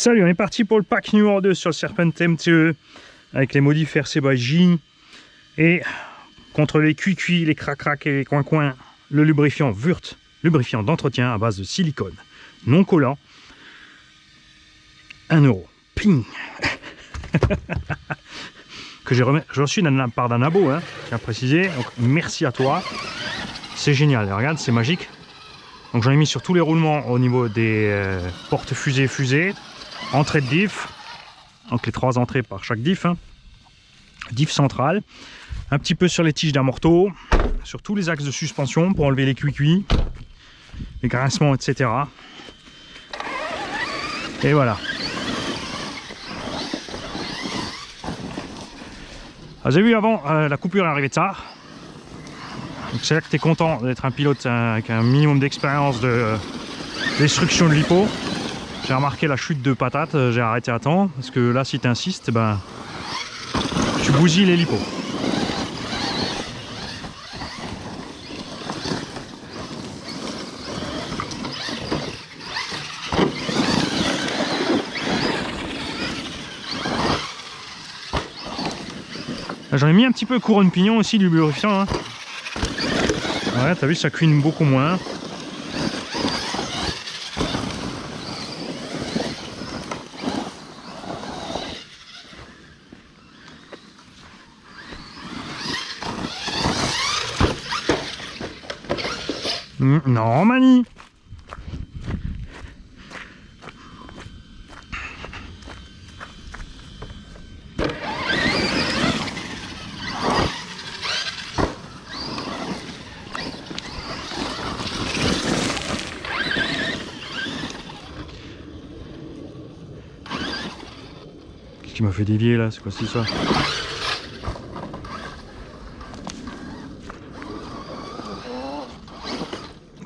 Salut, on est parti pour le pack numéro 2 sur le Serpent MTE avec les modifs RC by J et contre les cuits, les crac-crac et les coins-coins, le lubrifiant Wurt, lubrifiant d'entretien à base de silicone non collant, 1 €. Ping. Que j'ai reçu de la part d'un abo, hein, je tiens à préciser, donc merci à toi, c'est génial, regarde, c'est magique. Donc j'en ai mis sur tous les roulements au niveau des portes fusées, entrée de diff, donc les 3 entrées par chaque diff, hein. Diff centrale, un petit peu sur les tiges d'amorto, sur tous les axes de suspension pour enlever les cuits, les grincements, etc. Et voilà. Vous avez vu avant, la coupure est arrivée tard. C'est là que tu es content d'être un pilote avec un minimum d'expérience de destruction de l'hypo. J'ai remarqué la chute de patate, j'ai arrêté à temps, parce que là si tu insistes, ben, tu bousilles les lipos. J'en ai mis un petit peu couronne pignon aussi du lubrifiant, hein. Ouais, t'as vu, ça cuine beaucoup moins. Non, Mani. Qu'est-ce qui m'a fait dévier là? C'est quoi ça?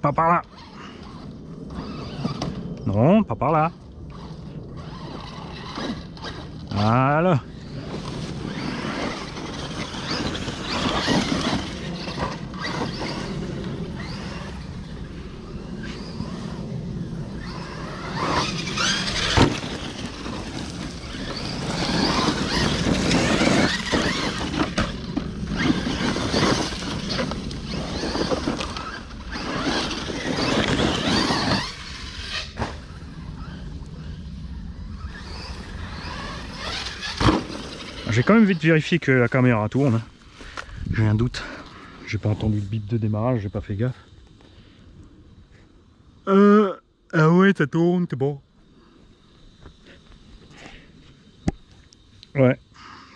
Pas par là. Non, pas par là. Voilà. J'ai quand même vite vérifié que la caméra tourne. J'ai un doute. J'ai pas entendu le bip de démarrage, j'ai pas fait gaffe. Ah ouais, ça tourne, c'est bon. Ouais.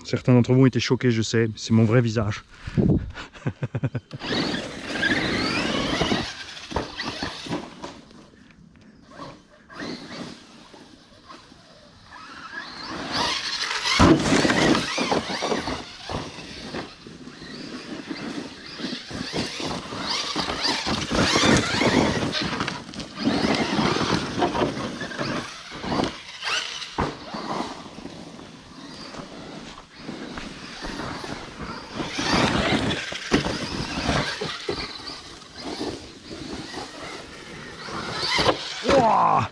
Certains d'entre vous ont été choqués, je sais. C'est mon vrai visage. Wow.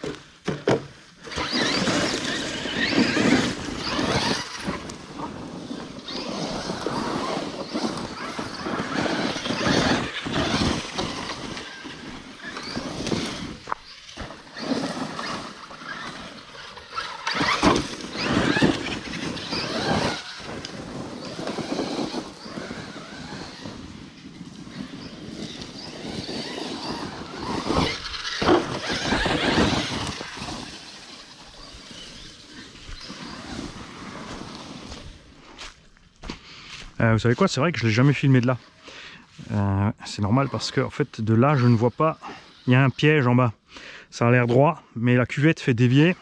Vous savez quoi, c'est vrai que je ne l'ai jamais filmé de là. C'est normal parce que en fait de là je ne vois pas. Il y a un piège en bas. Ça a l'air droit, mais la cuvette fait dévier.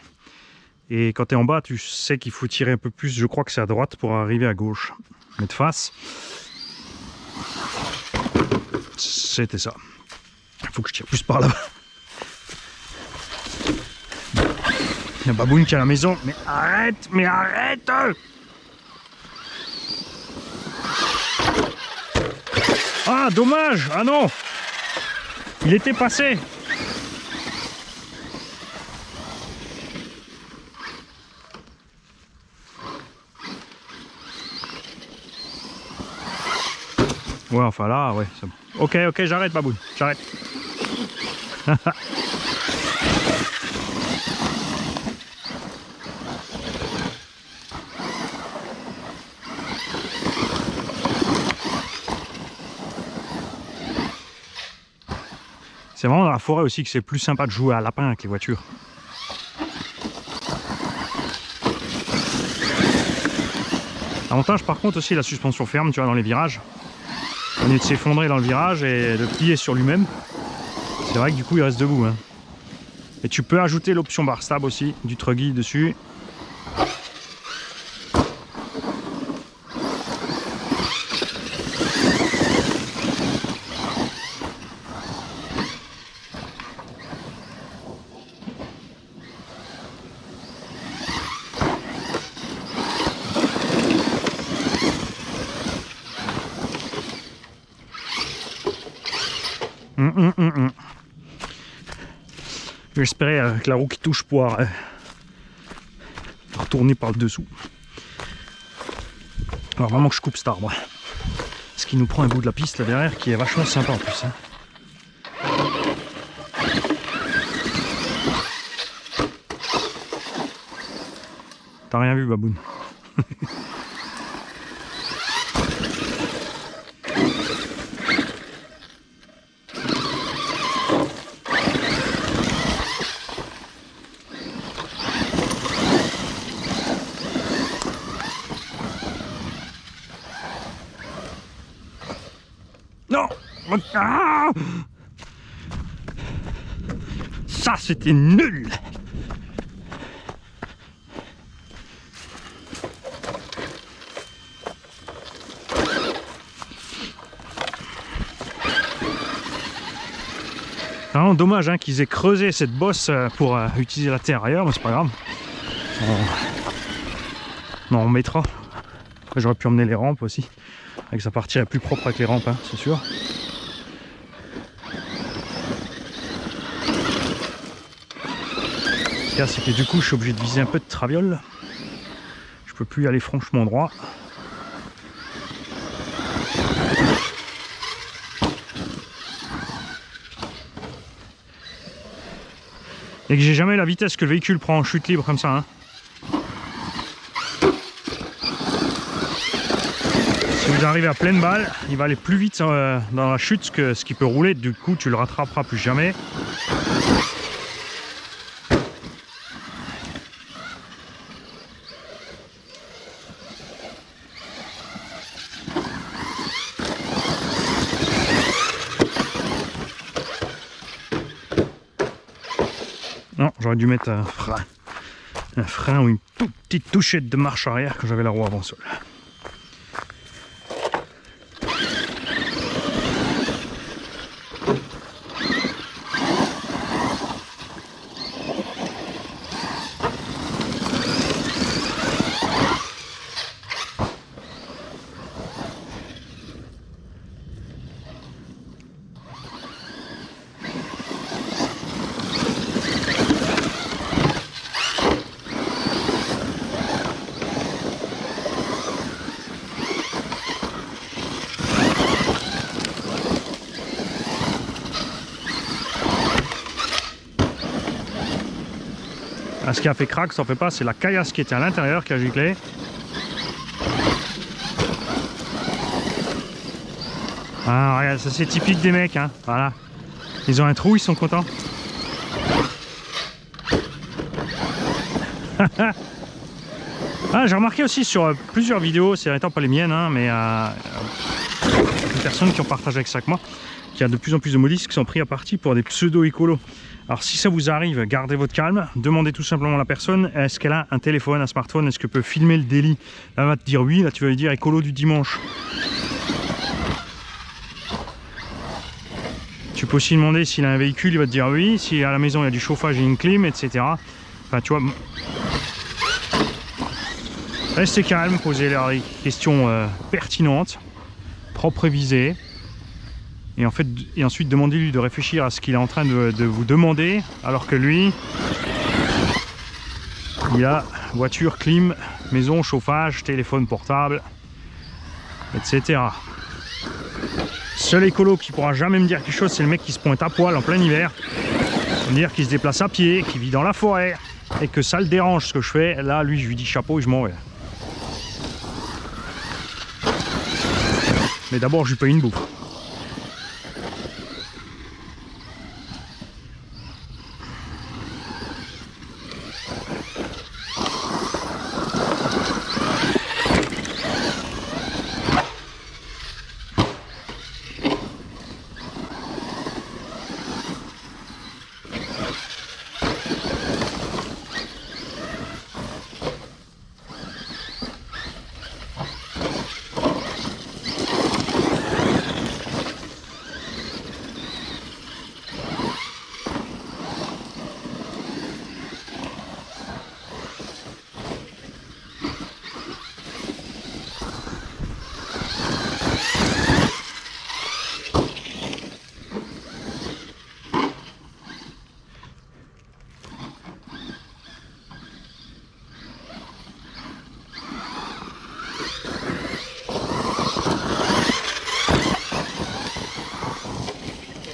Et quand tu es en bas, tu sais qu'il faut tirer un peu plus. Je crois que c'est à droite pour arriver à gauche. Mais de face, c'était ça. Il faut que je tire plus par là-bas. Il y a Baboune qui est à la maison. Mais arrête, mais arrête! Ah, dommage! Ah non! Il était passé! Ouais, enfin là, ouais. Ok, j'arrête, Baboun, j'arrête. C'est vraiment dans la forêt aussi que c'est plus sympa de jouer à lapin avec les voitures. L'avantage par contre aussi la suspension ferme, tu vois, dans les virages. Au lieu de s'effondrer dans le virage et de plier sur lui-même, c'est vrai que du coup il reste debout. Hein. Et tu peux ajouter l'option bar stable aussi, du truggy dessus. J'espérais que la roue qui touche pouvoir retourner par le dessous. Alors vraiment que je coupe cet arbre. Ce qui nous prend un bout de la piste là derrière qui est vachement sympa en plus. Hein. T'as rien vu, Baboun? Non! Ah! Ça, c'était nul! C'est vraiment dommage hein, qu'ils aient creusé cette bosse pour utiliser la terre ailleurs, mais c'est pas grave. On en remettra. Après, j'aurais pu emmener les rampes aussi. Avec ça partirait plus propre avec les rampes, hein, c'est sûr. Ce cas, c'est que du coup, je suis obligé de viser un peu de traviole. Je peux plus y aller franchement droit. Et que j'ai jamais la vitesse que le véhicule prend en chute libre comme ça. Hein. Si vous arrivez à pleine balle, il va aller plus vite dans la chute que ce qui peut rouler. Du coup, tu le rattraperas plus jamais. Non, j'aurais dû mettre un frein ou une toute petite touchette de marche arrière quand j'avais la roue avant sol. Ah, ce qui a fait crack, ça en fait pas, c'est la caillasse qui était à l'intérieur qui a giclé. Ah, regarde, ça c'est typique des mecs, hein. Voilà. Ils ont un trou, ils sont contents. Ah, j'ai remarqué aussi sur plusieurs vidéos, c'est pas les miennes, hein, mais des personnes qui ont partagé avec ça avec moi, qu'il y a de plus en plus de modistes qui sont pris à partie pour des pseudo-écolos. Alors si ça vous arrive, gardez votre calme, demandez tout simplement à la personne, est-ce qu'elle a un téléphone, un smartphone, est-ce qu'elle peut filmer le délit? Là, elle va te dire oui, là tu vas lui dire écolo du dimanche. Tu peux aussi demander s'il a un véhicule, il va te dire oui, si à la maison il y a du chauffage et une clim, etc. Enfin tu vois, restez calme, posez leur des questions pertinentes, propres et visées. Et, en fait, et ensuite, demandez-lui de réfléchir à ce qu'il est en train de vous demander, alors que lui, il a voiture, clim, maison, chauffage, téléphone portable, etc. Seul écolo qui pourra jamais me dire quelque chose, c'est le mec qui se pointe à poil en plein hiver. Dire qu'il se déplace à pied, qui vit dans la forêt et que ça le dérange ce que je fais. Là, lui, je lui dis chapeau et je m'en vais. Mais d'abord, je lui paye une bouffe.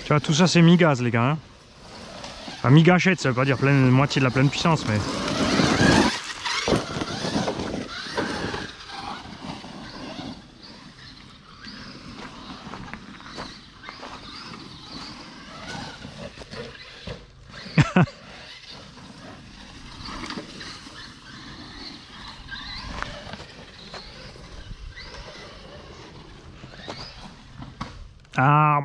Tu vois, tout ça c'est mi-gaz les gars. Hein. Enfin, mi-gâchette, ça veut pas dire moitié de la pleine puissance, mais... Ah.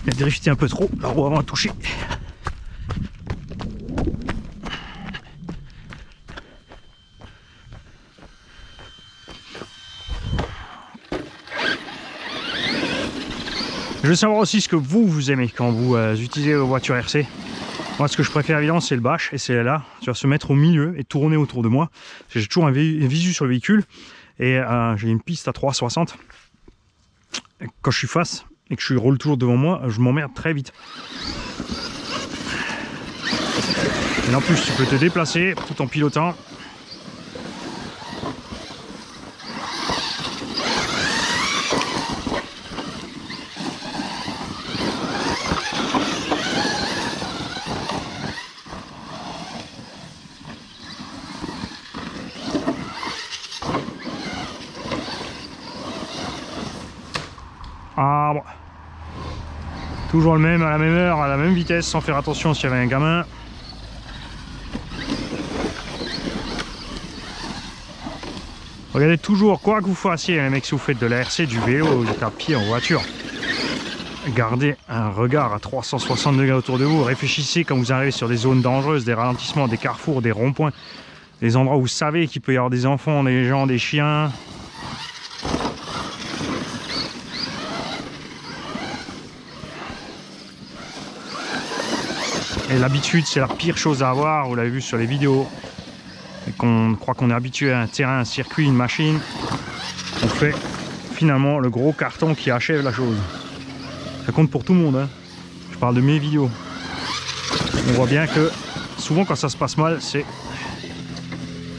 Il a drifté un peu trop, la roue avant a touché. Je veux savoir aussi ce que vous aimez quand vous utilisez vos voitures RC. Moi, ce que je préfère évidemment, c'est le bâche, et c'est là, tu vas se mettre au milieu et tourner autour de moi. J'ai toujours un visu sur le véhicule, et j'ai une piste à 360. Quand je suis face et que je roule toujours devant moi, je m'emmerde très vite. Et en plus, tu peux te déplacer tout en pilotant. Ah bon. Toujours le même, à la même heure, à la même vitesse, sans faire attention s'il y avait un gamin. Regardez toujours, quoi que vous fassiez, les mecs, si vous faites de la RC, du vélo, vous êtes à pied en voiture. Gardez un regard à 360 degrés autour de vous. Réfléchissez quand vous arrivez sur des zones dangereuses, des ralentissements, des carrefours, des ronds-points, des endroits où vous savez qu'il peut y avoir des enfants, des gens, des chiens. Et l'habitude, c'est la pire chose à avoir, vous l'avez vu sur les vidéos. Et qu'on croit qu'on est habitué à un terrain, un circuit, une machine. On fait finalement le gros carton qui achève la chose. Ça compte pour tout le monde, hein. Je parle de mes vidéos. On voit bien que souvent quand ça se passe mal, c'est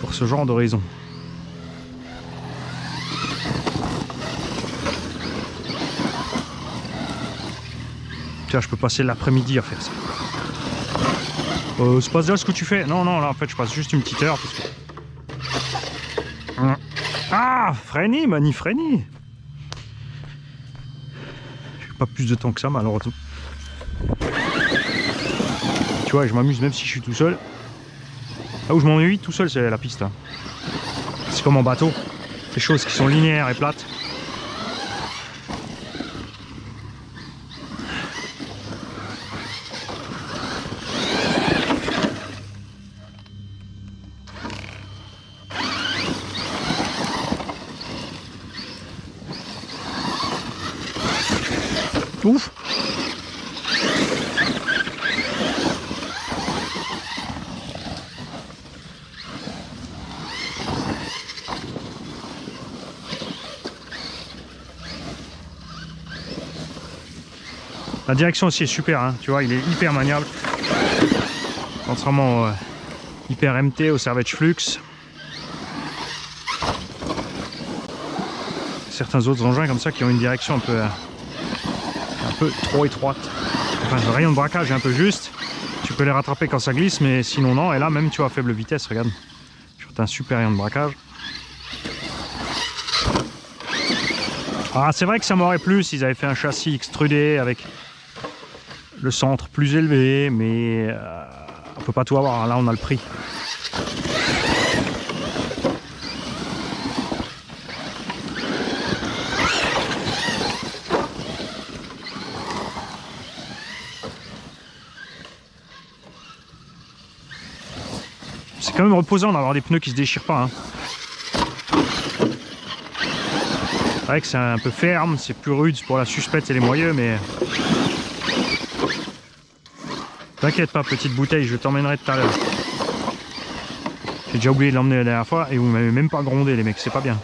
pour ce genre de raison. Tiens, je peux passer l'après-midi à faire ça. C'est pas déjà ce que tu fais? Non, non, là en fait je passe juste une petite heure. Parce que... Ah, Frenny, Mani Frenny. J'ai pas plus de temps que ça malheureusement. tu vois, je m'amuse même si je suis tout seul. Là où je m'ennuie tout seul, c'est la piste. Hein. C'est comme en bateau. Des choses qui sont linéaires et plates. Ouf! La direction aussi est super, hein. Tu vois, il est hyper maniable. Contrairement au hyper MT, au Savage Flux. Certains autres engins comme ça qui ont une direction un peu trop étroite. Enfin, le rayon de braquage est un peu juste. Tu peux les rattraper quand ça glisse, mais sinon non. Et là, même tu vois à faible vitesse, regarde. Tu as un super rayon de braquage. Ah, c'est vrai que ça m'aurait plu s'ils avaient fait un châssis extrudé avec le centre plus élevé, mais on peut pas tout avoir. Là, on a le prix. C'est quand même reposant d'avoir des pneus qui se déchirent pas. Hein. C'est vrai que c'est un peu ferme, c'est plus rude pour la suspette et les moyeux, mais t'inquiète pas, petite bouteille, je t'emmènerai tout à l'heure. J'ai déjà oublié de l'emmener la dernière fois et vous m'avez même pas grondé, les mecs, c'est pas bien.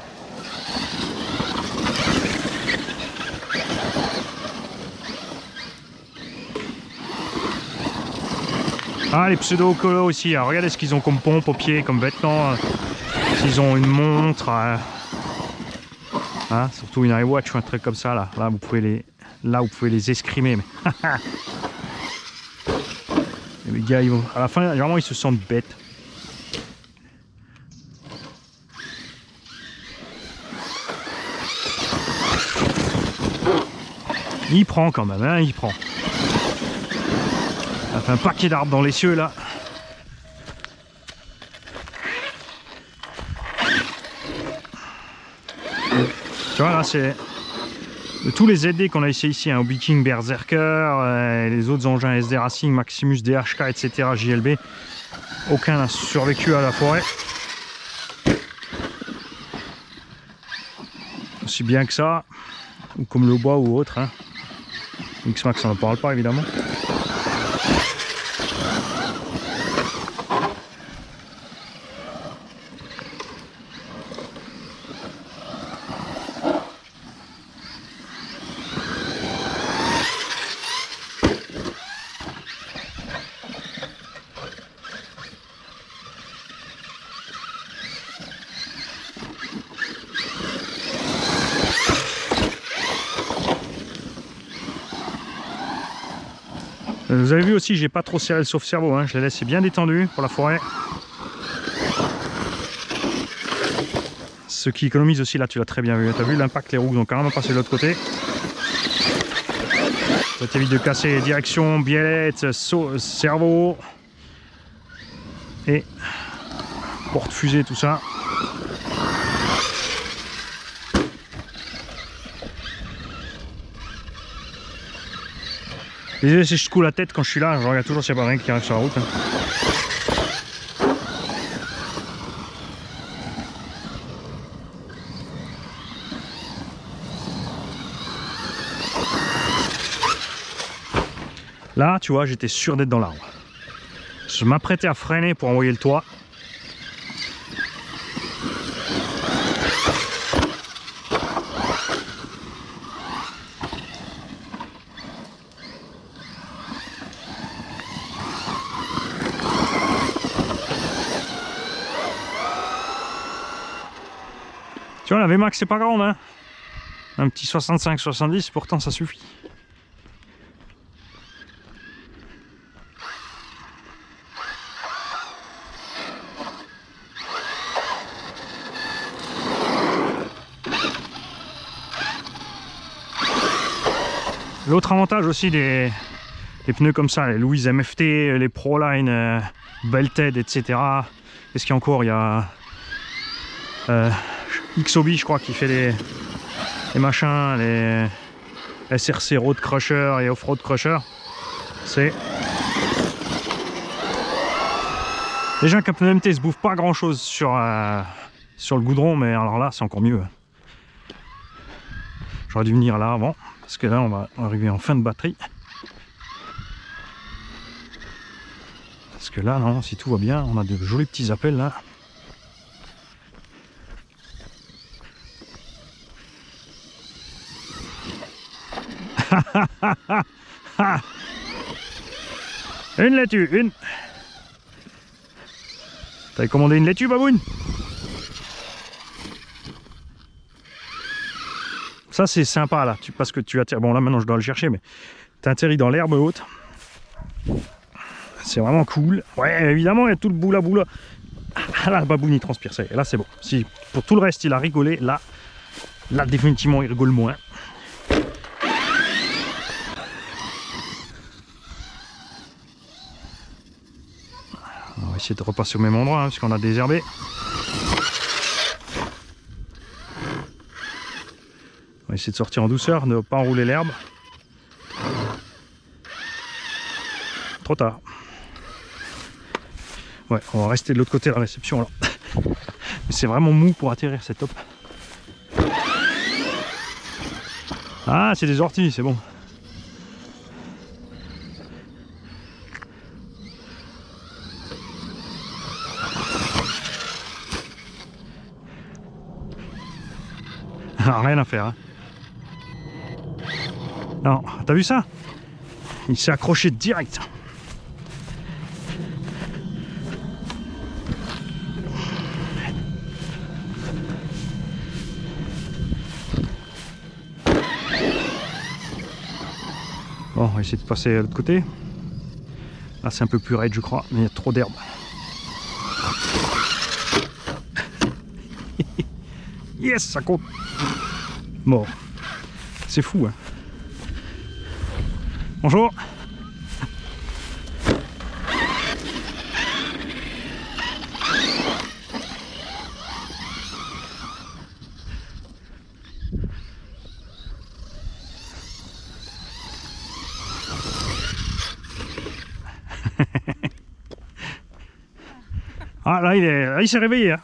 Ah, les pseudo-colos aussi, alors, regardez ce qu'ils ont comme pompe au pied, comme vêtements. S'ils ont une montre, hein, surtout une iWatch ou un truc comme ça, là vous pouvez les escrimer. Mais les gars, à la fin, généralement, ils se sentent bêtes. Il prend quand même, hein, il prend. Ça fait un paquet d'arbres dans les cieux, là. Tu vois, là, c'est... De tous les ZD qu'on a essayé ici, hein, Hobby King, Berserker, les autres engins SD Racing, Maximus, DHK, etc., JLB, aucun n'a survécu à la forêt. Aussi bien que ça, ou comme le bois ou autre. Hein. X-Max, on n'en parle pas évidemment. Vous avez vu aussi, j'ai pas trop serré le sauve-cerveau, hein. Je l'ai laissé bien détendu pour la forêt. Ce qui économise aussi, là tu l'as très bien vu, tu as vu l'impact, les roues ont carrément passé de l'autre côté. Ça t'évite de casser direction, biellette, cerveau et porte-fusée, tout ça. Désolé si je secoue la tête quand je suis là, je regarde toujours s'il n'y a pas rien qui arrive sur la route. Hein. Là, tu vois, j'étais sûr d'être dans l'arbre. Je m'apprêtais à freiner pour envoyer le toit. Tu vois, la VMAX c'est pas grande, hein. Un petit 65-70, pourtant ça suffit. L'autre avantage aussi des les pneus comme ça, les Louise MFT, les Proline, Belted, etc. Qu'est-ce qu'il y a encore? Il y a Xobi, je crois, qui fait les machins, les SRC Road Crusher et Off-Road Crusher. C'est déjà qu'un pneu MT se bouffe pas grand chose sur le goudron, mais alors là c'est encore mieux. J'aurais dû venir là avant, parce que là on va arriver en fin de batterie. Parce que là, non, si tout va bien, on a de jolis petits appels là. Une laitue, une. T'avais commandé une laitue, baboune? Ça c'est sympa là, parce que tu atterris. Bon là maintenant je dois le chercher, mais tu atterris dans l'herbe haute. C'est vraiment cool. Ouais, évidemment, il y a tout le boula. Ah là, baboune il transpire, ça y est, là c'est bon. Si pour tout le reste il a rigolé, là définitivement il rigole moins. On va essayer de repasser au même endroit, hein, parce qu'on a désherbé. On va essayer de sortir en douceur, ne pas enrouler l'herbe. Trop tard. Ouais, on va rester de l'autre côté de la réception là. Mais c'est vraiment mou pour atterrir, c'est top. Ah, c'est des orties, c'est bon. Rien à faire. Hein. Non, t'as vu ça? Il s'est accroché direct. Bon, on va essayer de passer de l'autre côté. Là, c'est un peu plus raide, je crois, mais il y a trop d'herbe. Yes, ça compte. Bon, c'est fou. Hein. Bonjour. Ah là, il s'est réveillé. Hein.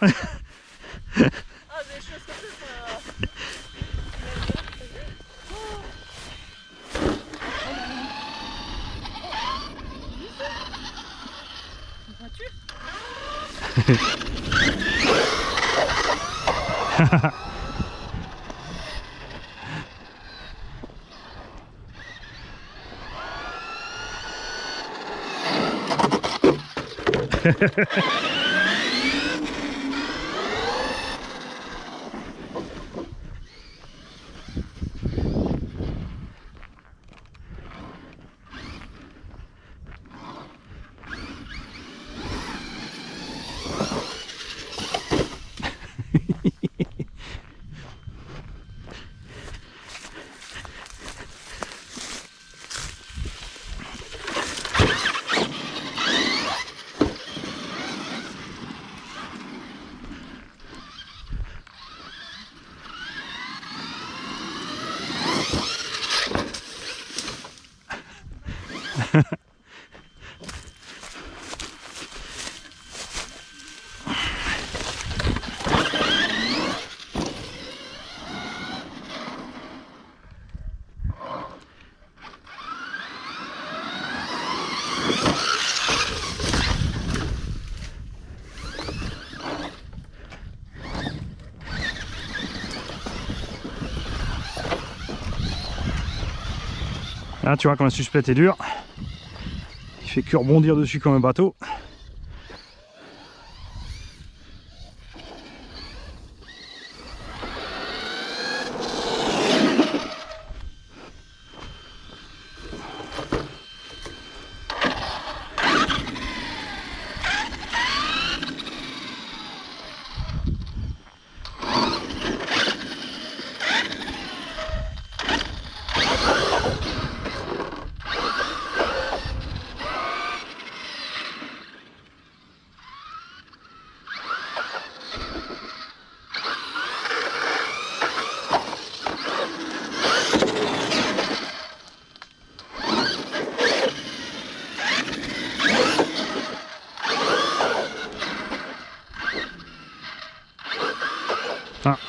Là, tu vois, quand la suspecte est dure, il fait que rebondir dessus comme un bateau.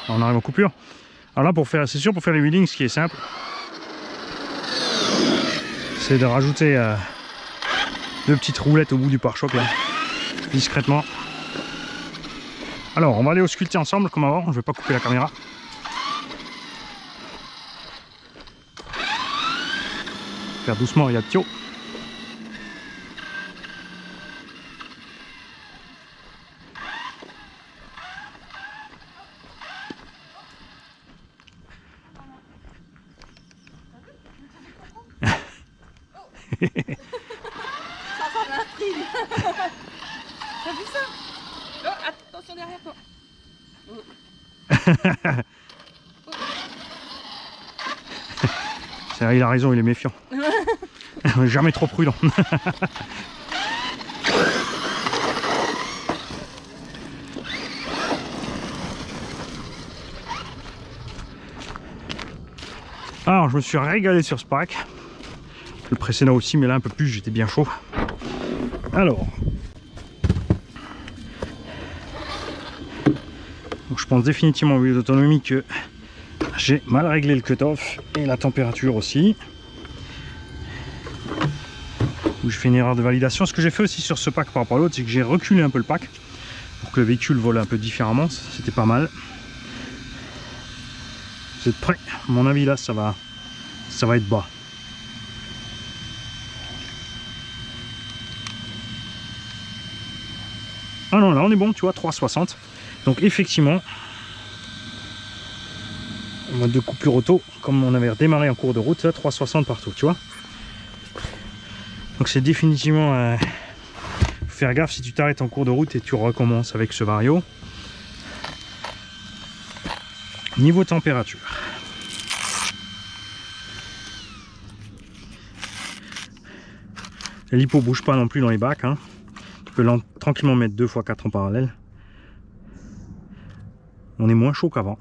on arrive en coupure. Alors là, pour faire, c'est sûr, pour faire les wheelings, ce qui est simple, c'est de rajouter 2 petites roulettes au bout du pare-choc là, discrètement. Alors, on va aller ausculter ensemble comme avant. Je vais pas couper la caméra. Faire doucement, il y a Thio. T'as vu ça? Oh, attention derrière toi. C'est vrai, il a raison, il est méfiant. Jamais trop prudent. Alors, je me suis régalé sur ce pack. Le précédent aussi, mais là un peu plus, j'étais bien chaud. Alors, donc je pense définitivement au milieu d'autonomie que j'ai mal réglé le cut-off et la température aussi. Où je fais une erreur de validation. Ce que j'ai fait aussi sur ce pack par rapport à l'autre, c'est que j'ai reculé un peu le pack pour que le véhicule vole un peu différemment. C'était pas mal. Vous êtes prêts? À mon avis là, ça va être bas. Ah non, là on est bon, tu vois, 3,60. Donc effectivement, en mode de coupure auto, comme on avait redémarré en cours de route, 3,60 partout, tu vois. Donc c'est définitivement... faut faire gaffe si tu t'arrêtes en cours de route et tu recommences avec ce Vario. Niveau température. L'hypo bouge pas non plus dans les bacs. Hein. Tu peux tranquillement mettre 2 x 4 en parallèle. On est moins chaud qu'avant.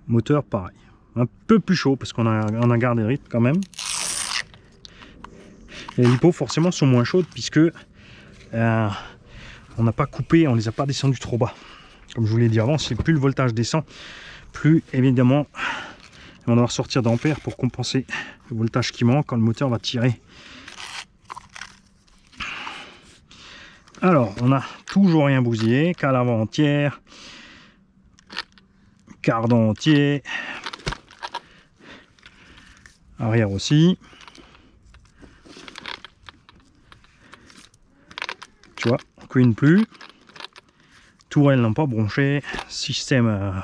Moteur pareil. Un peu plus chaud parce qu'on a gardé le rythme quand même. Et les hypos forcément sont moins chaudes puisque on n'a pas coupé, on les a pas descendus trop bas. Comme je vous l'ai dit avant, si plus le voltage descend, plus évidemment on va devoir sortir d'ampères pour compenser le voltage qui manque quand le moteur va tirer. Alors, on a toujours rien bousillé, cale avant entière, cardan entier, arrière aussi. Tu vois, on couine plus. Tourelle n'ont pas bronché. Système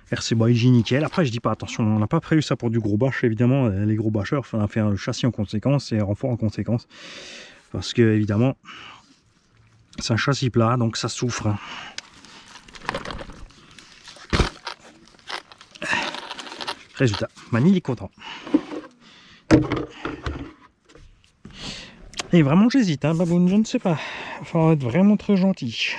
RC Boigi nickel. Après, je dis pas attention, on n'a pas prévu ça pour du gros bâche, évidemment. Les gros bâcheurs, on a fait un châssis en conséquence et un renfort en conséquence. Parce que, évidemment, c'est un châssis plat, donc ça souffre. Résultat, Mani est content. Et vraiment j'hésite, hein, Baboun, je ne sais pas. Il va falloir être vraiment très gentil.